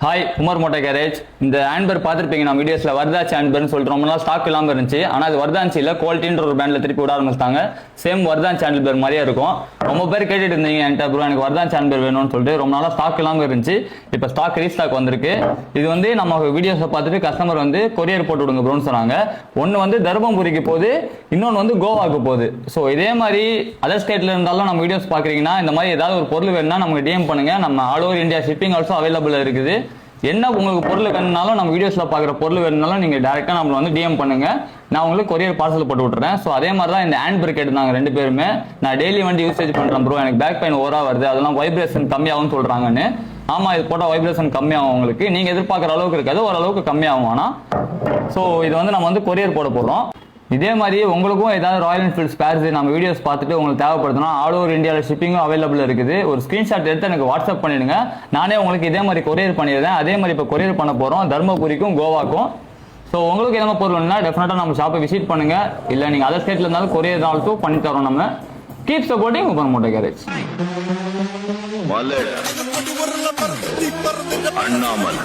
Hi Umar moto garage. இந்த ஹேண்ட்பர் பார்த்துருப்பீங்க, நான் வீடியோஸில் வர்தாச்சு ஹேண்ட்பர்னு சொல்லிட்டு ரொம்ப நாள் ஸ்டாக் இல்லாமல் இருந்துச்சு. ஆனால் அது வர்தாச்சு இல்லை, குவாலிட்டின்ற ஒரு பிராண்டில் திருப்பி விட ஆரம்பிச்சிட்டாங்க. சேம் வர்தாச்சு ஹேண்ட்பர் மாதிரியே இருக்கும். ரொம்ப பேர் கேட்டுட்டு இருந்தீங்க என்கிட்ட, ப்ரோ எனக்கு வர்தாச்சு ஹேண்ட்பர் வேணும்னு சொல்லிட்டு. ரொம்ப நாளாக ஸ்டாக் இல்லாமல் இருந்துச்சு. இப்போ ஸ்டாக் ரீஸ்டாக் வந்திருக்கு. இது வந்து நம்ம வீடியோஸை பார்த்துட்டு கஸ்டமர் வந்து கொரியர் போட்டு விடுங்க ப்ரோன்னு சொன்னாங்க. ஒன்று வந்து தர்மபுரிக்கு போகுது, இன்னொன்று வந்து கோவாக்கு போகுது. ஸோ இதே மாதிரி அதர் ஸ்டேட்டில் இருந்தாலும் நம்ம வீடியோஸ் பார்க்குறீங்கன்னா இந்த மாதிரி ஏதாவது ஒரு பொருள் வேணும்னா நமக்கு டிஎம் பண்ணுங்க. நம்ம all over India shipping also available இருக்குது. என்ன உங்களுக்கு பொருள் வேணும்னாலும் நம்ம வீடியோஸ்ல பாக்குற பொருள் வேணும்னாலும் நீங்க டைரக்டா நம்மள வந்து டிஎம் பண்ணுங்க. நான் உங்களுக்கு கொரியர் பார்சல் போட்டு விட்டுறேன். ஸோ அதே மாதிரி தான் இந்த ஹேண்ட் பிரேக் எடுத்தாங்க ரெண்டு பேருமே. நான் டெய்லி வண்டி யூசேஜ் பண்றேன் ப்ரோ, எனக்கு பேக் பெயின் ஓவரா வருது, அதெல்லாம் வைப்ரேஷன் கம்மியாகும்னு சொல்றாங்கன்னு. ஆமா, இது போட்டால் வைப்ரேஷன் கம்மியாகும், உங்களுக்கு நீங்க எதிர்பார்க்குற அளவுக்கு இருக்காது, ஓரளவுக்கு கம்மியாகும். ஆனால் ஸோ இது வந்து நம்ம வந்து கொரியர் போட போறோம். இதே மாதிரி உங்களுக்கும் ஏதாவது ராயல் என்ஃபீல்ட் ஸ்பேர்ஸ் நம்ம வீடியோஸ் பார்த்துட்டு உங்களுக்கு தேவைப்படுதுன்னா ஆல் ஓவர் இந்தியாவில் ஷிப்பிங்கும் அவைலபிள் இருக்குது. ஒரு ஸ்க்ரீன்ஷாட் எடுத்து எனக்கு வாட்ஸ்அப் பண்ணிடுங்க, நானே உங்களுக்கு இதே மாதிரி கொரியர் பண்ணிடுறேன். அதே மாதிரி இப்போ கொரியர் பண்ண போகிறோம் தர்மபுரிக்கும் கோவாக்கும். ஸோ உங்களுக்கு எதனா பொருள் வேணும்னா டெஃபினட்டாக நம்ம ஷாப்பை விசிட் பண்ணுங்க. இல்லை நீங்கள் அதர் ஸ்டேட்டில் இருந்தாலும் கொரியர் ஆல்சோ பண்ணி தரோம். நம்ம keep supporting Umar moto garage. Annamalai